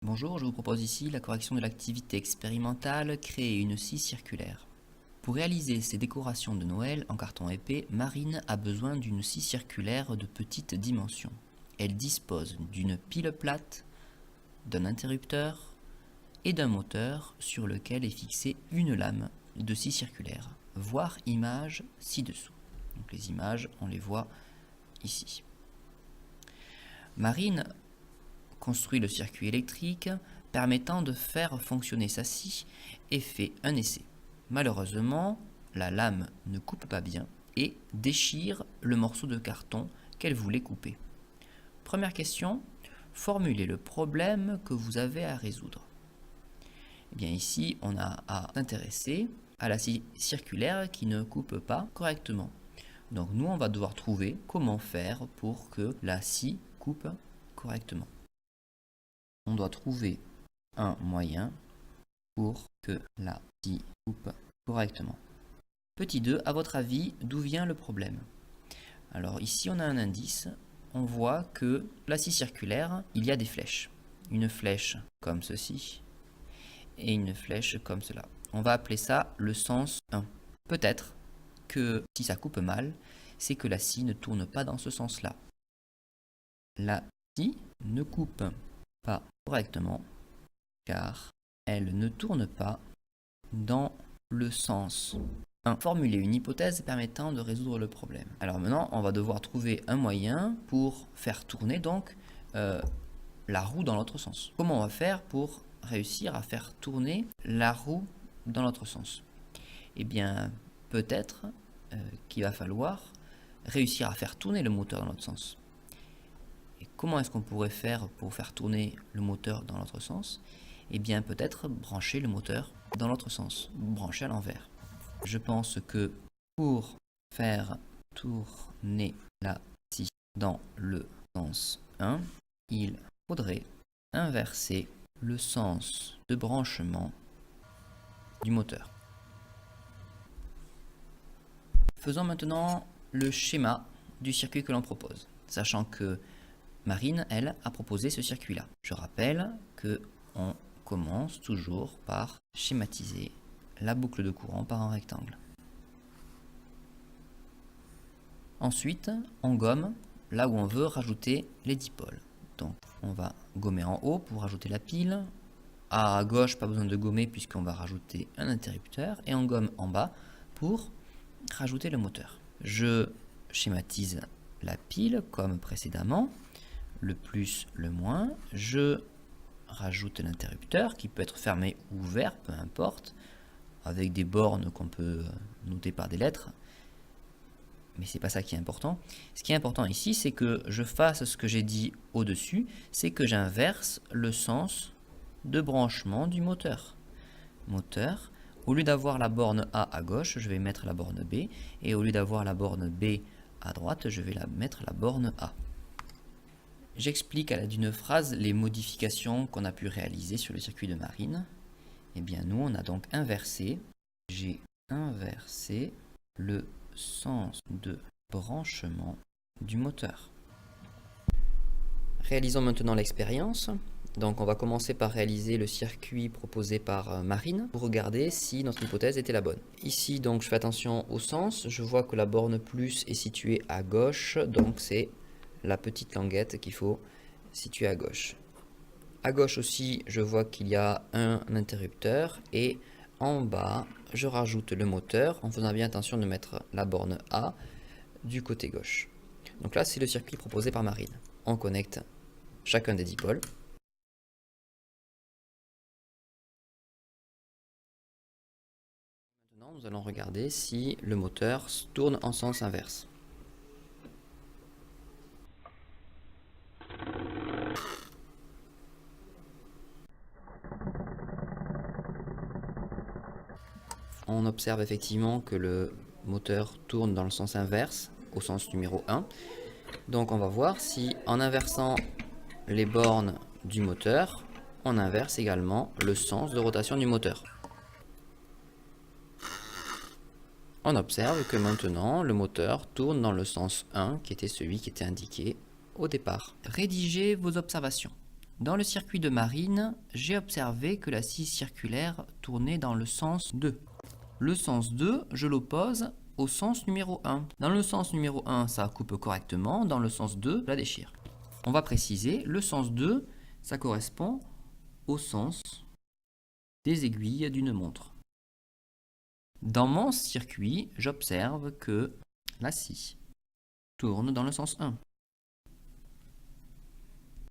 Bonjour, je vous propose ici la correction de l'activité expérimentale créer une scie circulaire. Pour réaliser ces décorations de Noël en carton épais, Marine a besoin d'une scie circulaire de petite dimension. Elle dispose d'une pile plate, d'un interrupteur et d'un moteur sur lequel est fixée une lame de scie circulaire. Voir image ci-dessous. Donc les images, on les voit ici. Marine construit le circuit électrique permettant de faire fonctionner sa scie et fait un essai. Malheureusement, la lame ne coupe pas bien et déchire le morceau de carton qu'elle voulait couper. Première question, formulez le problème que vous avez à résoudre. Eh bien ici, on a à s'intéresser à la scie circulaire qui ne coupe pas correctement. Donc nous, on va devoir trouver comment faire pour que la scie coupe correctement. On doit trouver un moyen pour que la scie coupe correctement. Petit 2, à votre avis, d'où vient le problème? Alors ici, on a un indice. On voit que la scie circulaire, il y a des flèches. Une flèche comme ceci et une flèche comme cela. On va appeler ça le sens 1. Peut-être que si ça coupe mal, c'est que la scie ne tourne pas dans ce sens-là. La scie ne coupe pas correctement car elle ne tourne pas dans le sens 1. Formuler une hypothèse permettant de résoudre le problème. Alors maintenant, on va devoir trouver un moyen pour faire tourner donc la roue dans l'autre sens. Comment on va faire pour réussir à faire tourner la roue dans l'autre sens? Eh bien, peut-être qu'il va falloir réussir à faire tourner le moteur dans l'autre sens. Et comment est-ce qu'on pourrait faire pour faire tourner le moteur dans l'autre sens? Eh bien, peut-être brancher le moteur dans l'autre sens, brancher à l'envers. Je pense que pour faire tourner la scie dans le sens 1, il faudrait inverser le sens de branchement du moteur. Faisons maintenant le schéma du circuit que l'on propose, sachant que Marine, elle, a proposé ce circuit-là. Je rappelle qu'on commence toujours par schématiser la boucle de courant par un rectangle. Ensuite, on gomme là où on veut rajouter les dipôles. Donc, on va gommer en haut pour rajouter la pile. À gauche, pas besoin de gommer puisqu'on va rajouter un interrupteur. Et on gomme en bas pour rajouter le moteur. Je schématise la pile comme précédemment. Le plus, le moins. Je rajoute l'interrupteur qui peut être fermé ou ouvert, peu importe, avec des bornes qu'on peut noter par des lettres. Mais c'est pas ça qui est important. Ce qui est important ici, c'est que je fasse ce que j'ai dit au-dessus, c'est que j'inverse le sens de branchement du moteur. Moteur, au lieu d'avoir la borne A à gauche, je vais mettre la borne B, et au lieu d'avoir la borne B à droite, je vais mettre la borne A. J'explique à l'aide d'une phrase les modifications qu'on a pu réaliser sur le circuit de Marine. Eh bien, nous, on a donc inversé, j'ai inversé le sens de branchement du moteur. Réalisons maintenant l'expérience. Donc, on va commencer par réaliser le circuit proposé par Marine pour regarder si notre hypothèse était la bonne. Ici, donc, je fais attention au sens. Je vois que la borne plus est située à gauche, donc c'est la petite languette qu'il faut situer à gauche. À gauche aussi, je vois qu'il y a un interrupteur et en bas, je rajoute le moteur en faisant bien attention de mettre la borne A du côté gauche. Donc là, c'est le circuit proposé par Marine. On connecte chacun des dipôles. Maintenant, nous allons regarder si le moteur tourne en sens inverse. On observe effectivement que le moteur tourne dans le sens inverse, au sens numéro 1. Donc on va voir si en inversant les bornes du moteur, on inverse également le sens de rotation du moteur. On observe que maintenant le moteur tourne dans le sens 1 qui était celui qui était indiqué au départ. Rédigez vos observations. Dans le circuit de Marine, j'ai observé que la scie circulaire tournait dans le sens 2. Le sens 2, je l'oppose au sens numéro 1. Dans le sens numéro 1, ça coupe correctement. Dans le sens 2, ça déchire. On va préciser, le sens 2, ça correspond au sens des aiguilles d'une montre. Dans mon circuit, j'observe que la scie tourne dans le sens 1.